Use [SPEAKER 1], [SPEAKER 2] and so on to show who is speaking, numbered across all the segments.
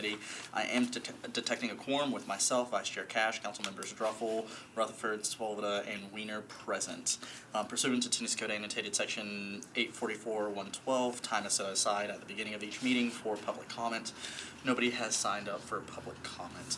[SPEAKER 1] Committee. I am detecting a quorum with myself, Vice Chair Cash, Council Members Druffel, Rutherford, Svoboda, and Weiner present. Pursuant to Tennessee Code annotated Section 844-112, time is set aside at the beginning of each meeting for public comment. Nobody has signed up for public comment.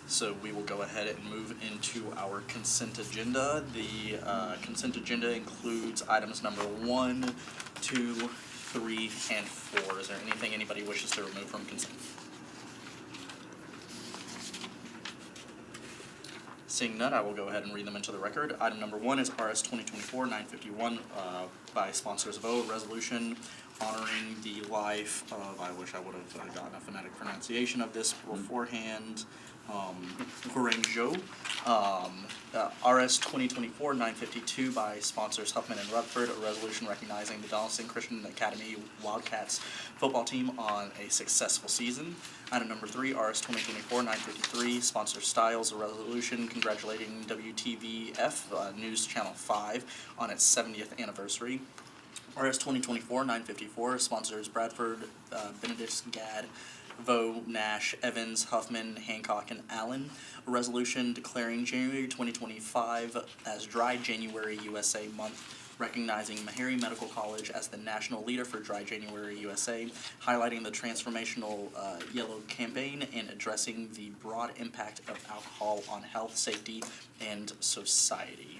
[SPEAKER 1] So we will go ahead and move into our consent agenda. The consent agenda includes items number 1, 2, 3, and 4. Is there anything anybody wishes to remove from consent? Seeing none, I will go ahead and read them into the record. Item number 1 is RS 2024-951 by sponsors of O, resolution honoring the life of, I wish I would have gotten a phonetic pronunciation of this beforehand, Guangzhou. RS 2024-952 by sponsors Huffman and Rutherford, a resolution recognizing the Davidson Christian Academy Wildcats football team on a successful season. Item number 3, RS 2024-953, sponsor Styles, a resolution congratulating WTVF News Channel 5 on its 70th anniversary. RS 2024-954, sponsors Bradford, Benedict, Gadd, Vo, Nash, Evans, Huffman, Hancock, and Allen. A resolution declaring January 2025 as Dry January USA Month, recognizing Meharry Medical College as the national leader for Dry January USA, highlighting the transformational Yellow campaign and addressing the broad impact of alcohol on health, safety, and society.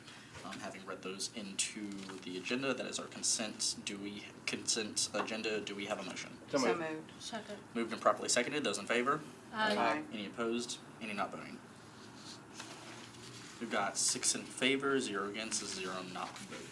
[SPEAKER 1] Having read those into the agenda, that is our consent agenda. Do we have a motion?
[SPEAKER 2] So moved.
[SPEAKER 3] Second.
[SPEAKER 1] Moved and properly seconded. Those in favor?
[SPEAKER 3] Aye.
[SPEAKER 1] Any opposed? Any not voting? We've got 6 in favor, 0 against, 0 not voting.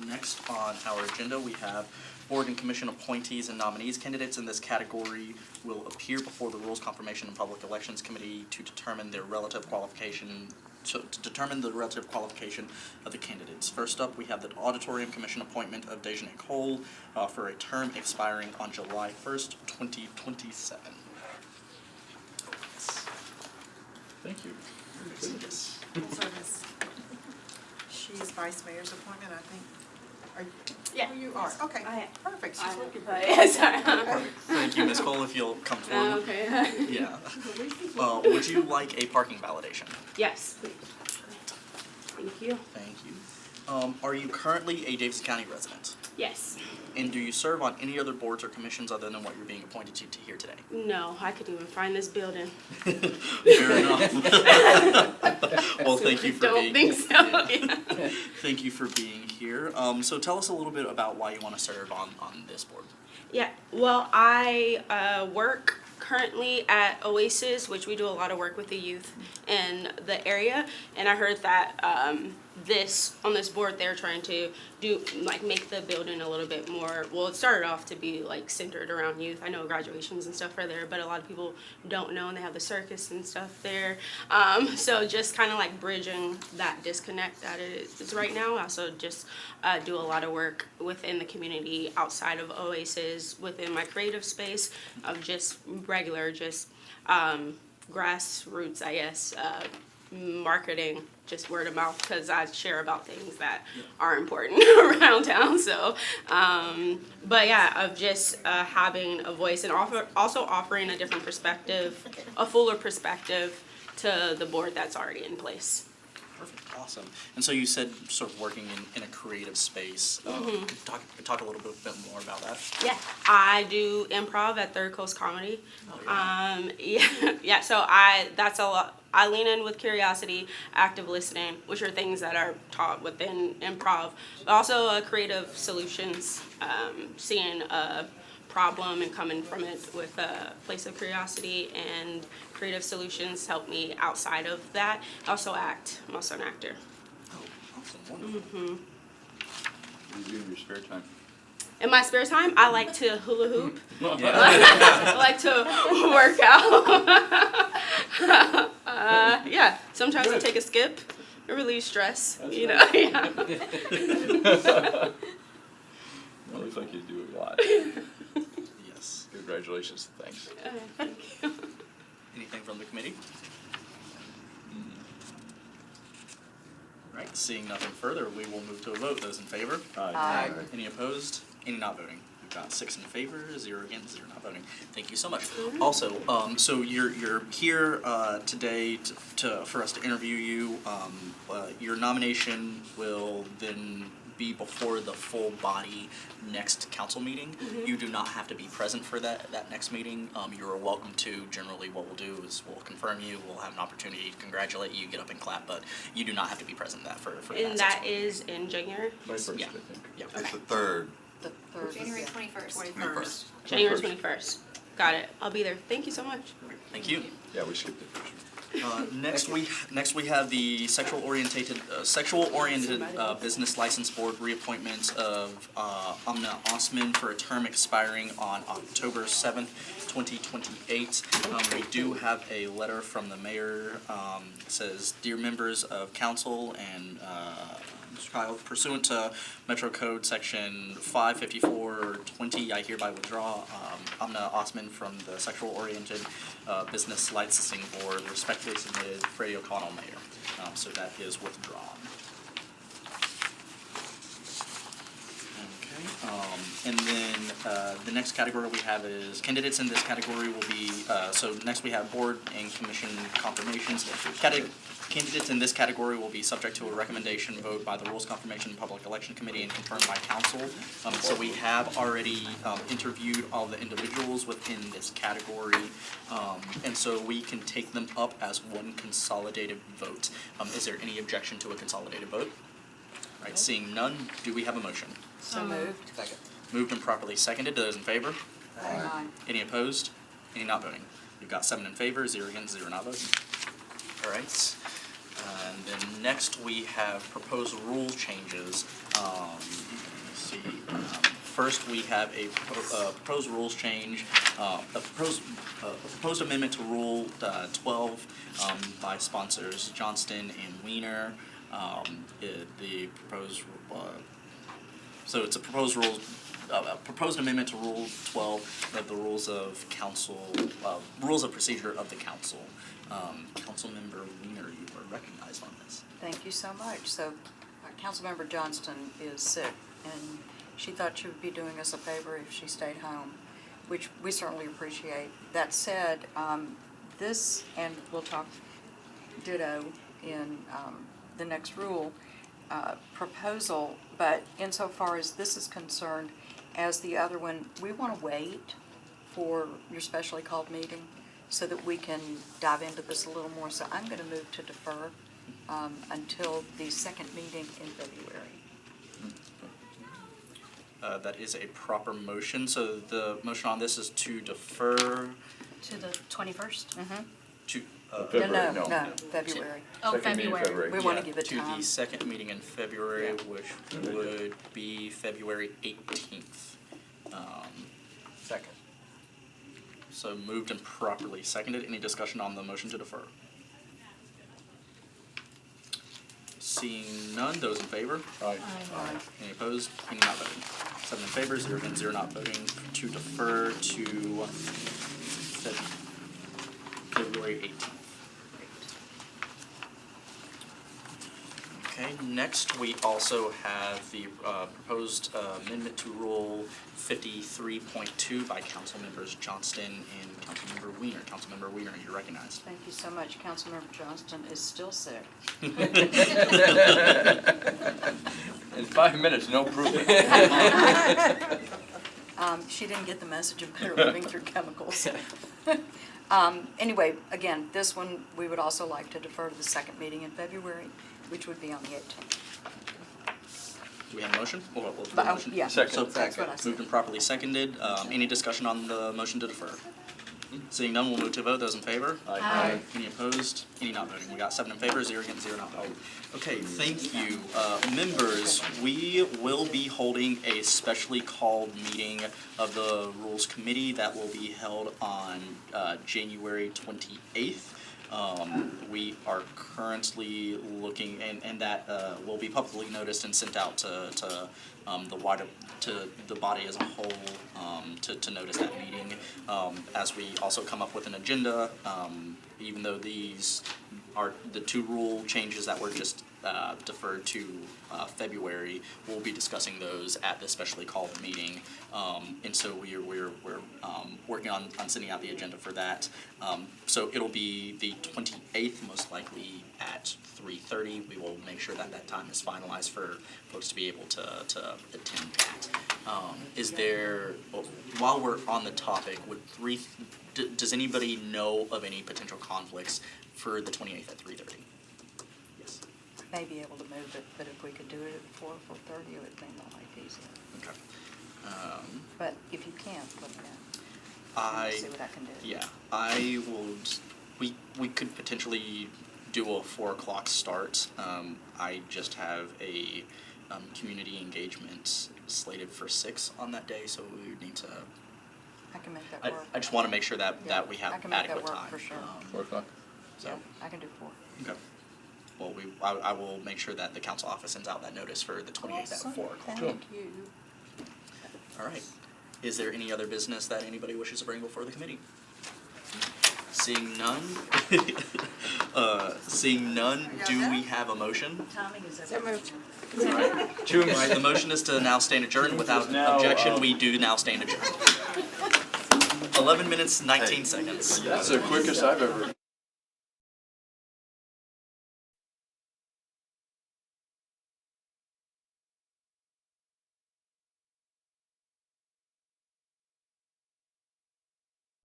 [SPEAKER 1] Next on our agenda, we have Board and Commission appointees and nominees. Candidates in this category will appear before the Rules, Confirmation, and Public Elections Committee to determine their relative qualification. To determine the relative qualification of the candidates. First up, we have the Auditorium Commission appointment of Dejanay Cole for a term expiring on July 1st, 2027.
[SPEAKER 4] Thank you.
[SPEAKER 1] Yes.
[SPEAKER 2] Service. She's Vice Mayor's appointment, I think. Are you?
[SPEAKER 3] Yeah.
[SPEAKER 2] Oh, you are. Okay. Perfect. She's looking for it.
[SPEAKER 3] Yeah, sorry.
[SPEAKER 1] Thank you, Ms. Cole, if you'll come forward.
[SPEAKER 3] Okay.
[SPEAKER 1] Yeah. Would you like a parking validation?
[SPEAKER 3] Yes, please. Thank you.
[SPEAKER 1] Thank you. Are you currently a Davidson County resident?
[SPEAKER 3] Yes.
[SPEAKER 1] And do you serve on any other boards or commissions other than what you're being appointed to here today?
[SPEAKER 3] No, I couldn't even find this building.
[SPEAKER 1] Fair enough. Well, thank you for being
[SPEAKER 3] Don't think so. Yeah.
[SPEAKER 1] Thank you for being here. So tell us a little bit about why you want to serve on this board.
[SPEAKER 3] Yeah, well, I work currently at Oasis, which we do a lot of work with the youth in the area, and I heard that on this board they're trying to make the building a little bit more, well, it started off to be like centered around youth. I know graduations and stuff are there, but a lot of people don't know, and they have the circus and stuff there. So just kind of like bridging that disconnect that it is right now. I also just do a lot of work within the community outside of Oasis, within my creative space of just regular, grassroots, I guess, marketing, just word of mouth, because I share about things that are important around town. So, but yeah, of just having a voice and also offering a different perspective, a fuller perspective to the board that's already in place.
[SPEAKER 1] Perfect, awesome. And so you said sort of working in a creative space. Could you talk a little bit more about that?
[SPEAKER 3] Yeah, I do improv at Third Coast Comedy.
[SPEAKER 1] Oh,
[SPEAKER 3] Yeah. So that's a lot. I lean in with curiosity, active listening, which are things that are taught within improv, but also creative solutions, seeing a problem and coming from it with a place of curiosity, and creative solutions help me outside of that. I also act. I'm also an actor.
[SPEAKER 1] Oh, awesome, wonderful.
[SPEAKER 4] What do you do in your spare time?
[SPEAKER 3] In my spare time, I like to hula hoop. I like to work out. Yeah, sometimes I take a skip. It relieves stress,
[SPEAKER 4] That's
[SPEAKER 3] you know.
[SPEAKER 4] right.
[SPEAKER 3] Yeah.
[SPEAKER 4] Well, looks like you do a lot.
[SPEAKER 1] Yes.
[SPEAKER 4] Congratulations. Thanks.
[SPEAKER 3] Thank you.
[SPEAKER 1] Anything from the committee? All right, seeing nothing further, we will move to a vote. Those in favor?
[SPEAKER 4] Aye.
[SPEAKER 1] Any opposed? Any not voting? got 6 in favor, 0 against, 0 not voting. Thank you so much. Also, so you're here today for us to interview you. Your nomination will then be before the full body next council meeting. You do not have to be present for that next meeting. You are welcome to. Generally, what we'll do is we'll confirm you. We'll have an opportunity to congratulate you, get up and clap, but you do not have to be present for
[SPEAKER 3] And that is in January?
[SPEAKER 4] My first,
[SPEAKER 1] Yeah.
[SPEAKER 4] I think.
[SPEAKER 1] Yeah.
[SPEAKER 5] It's the third.
[SPEAKER 2] The third.
[SPEAKER 6] January 21st.
[SPEAKER 2] 21st.
[SPEAKER 3] January 21st. Got it. I'll be there. Thank you so much.
[SPEAKER 1] Thank you.
[SPEAKER 4] Yeah, we skipped it first.
[SPEAKER 1] Next we have the sexual oriented business license board reappointment of Amna Osman for a term expiring on October 7th, 2028. We do have a letter from the mayor. It says, "Dear members of council and child, pursuant to Metro Code Section 55420, I hereby withdraw Amna Osman from the Sexual Oriented Business Licensing Board, respectfully submitted, Freddie O'Connell, Mayor." So that is withdrawn. Okay, and then the next category we have is candidates in this category will be, so next we have board and commission confirmations. Candidates in this category will be subject to a recommendation vote by the Rules Confirmation and Public Election Committee and confirmed by council. So we have already interviewed all the individuals within this category, and so we can take them up as one consolidated vote. Is there any objection to a consolidated vote? All right, seeing none, do we have a motion?
[SPEAKER 2] So moved.
[SPEAKER 5] Second.
[SPEAKER 1] Moved and properly seconded. Those in favor?
[SPEAKER 2] Aye.
[SPEAKER 1] Any opposed? Any not voting? We've got 7 in favor, 0 against, 0 not voting. All right. And then next we have proposed rule changes. Let's see. First, we have a proposed rules change, a proposed amendment to Rule 12 by sponsors Johnston and Weiner. The proposed so it's a proposed rule, proposed amendment to Rule 12 of the Rules of Council, Rules of Procedure of the Council. Councilmember Weiner, you are recognized on this.
[SPEAKER 7] Thank you so much. So, Councilmember Johnston is sick, and she thought she would be doing us a favor if she stayed home, which we certainly appreciate. That said, this, and we'll talk ditto in the next rule, proposal, but insofar as this is concerned, as the other one, we want to wait for your specially called meeting so that we can dive into this a little more. So I'm going to move to defer until the second meeting in February.
[SPEAKER 1] That is a proper motion. So the motion on this is to defer
[SPEAKER 6] To the 21st?
[SPEAKER 1] to,
[SPEAKER 4] February,
[SPEAKER 7] No,
[SPEAKER 4] no.
[SPEAKER 7] February.
[SPEAKER 6] Oh,
[SPEAKER 4] Second meeting in
[SPEAKER 6] February.
[SPEAKER 7] We want to
[SPEAKER 1] yeah,
[SPEAKER 7] give it
[SPEAKER 1] to
[SPEAKER 7] time.
[SPEAKER 1] the second meeting in February,
[SPEAKER 7] Yeah.
[SPEAKER 1] which would be February 18th.
[SPEAKER 5] Second.
[SPEAKER 1] So moved and properly seconded. Any discussion on the motion to defer? Seeing none, those in favor?
[SPEAKER 4] Aye.
[SPEAKER 7] Aye.
[SPEAKER 1] Any opposed? Any not voting? 7 in favor, 0 against, 0 not voting to defer to February 18th. Okay, next we also have the proposed amendment to Rule 53.2 by Councilmembers Johnston and Councilmember Weiner. Councilmember Weiner, you're recognized.
[SPEAKER 7] Thank you so much. Councilmember Johnston is still sick.
[SPEAKER 4] In 5 minutes, no proof.
[SPEAKER 7] She didn't get the message of better living through chemicals. Anyway, again, this one, we would also like to defer to the second meeting in February, which would be on the 18th.
[SPEAKER 1] Do we have a motion? We'll do a
[SPEAKER 7] But,
[SPEAKER 1] motion.
[SPEAKER 7] yeah,
[SPEAKER 4] Second.
[SPEAKER 1] So,
[SPEAKER 7] that's what I said.
[SPEAKER 1] moved and properly seconded. Any discussion on the motion to defer? Seeing none, we'll move to vote. Those in favor?
[SPEAKER 6] Aye.
[SPEAKER 1] Any opposed? Any not voting? We got 7 in favor, 0 against, 0 not voting. Okay, thank you. Members, we will be holding a specially called meeting of the Rules Committee that will be held on January 28th. We are currently looking, and that will be publicly noticed and sent out to the body as a whole to notice that meeting. As we also come up with an agenda, even though these the two rule changes that were just deferred to February, we'll be discussing those at the specially called meeting. And so we're working on sending out the agenda for that. So it'll be the 28th, most likely at 3:30. We will make sure that that time is finalized for folks to be able to attend that. Is there, while we're on the topic, does anybody know of any potential conflicts for the 28th at 3:30? Yes.
[SPEAKER 7] May be able to move it, but if we could do it at 4:30, it would make my life easier.
[SPEAKER 1] Okay.
[SPEAKER 7] But if you can't, let me know.
[SPEAKER 1] I
[SPEAKER 7] See what I can do.
[SPEAKER 1] Yeah, I would. We could potentially do a 4 o'clock start. I just have a community engagement slated for 6 on that day, so we would need to.
[SPEAKER 7] I can make that
[SPEAKER 1] I
[SPEAKER 7] work.
[SPEAKER 1] just want to make sure that
[SPEAKER 7] Yeah,
[SPEAKER 1] we have
[SPEAKER 7] I can make that
[SPEAKER 1] adequate
[SPEAKER 7] work
[SPEAKER 1] time.
[SPEAKER 7] for sure.
[SPEAKER 4] 4 o'clock?
[SPEAKER 1] So.
[SPEAKER 7] Yeah, I can do 4.
[SPEAKER 1] Okay. Well, I will make sure that the council office sends out that notice for the 28th at 4 o'clock.
[SPEAKER 7] Thank you.
[SPEAKER 1] All right. Is there any other business that anybody wishes to bring before the committee? Seeing none, do we have a motion?
[SPEAKER 7] Timing is
[SPEAKER 2] So moved.
[SPEAKER 1] All right, the motion is to now stand adjourned. Without
[SPEAKER 4] Now,
[SPEAKER 1] objection, we do now stand adjourned. 11 minutes, 19 seconds.
[SPEAKER 4] That's the quickest I've ever.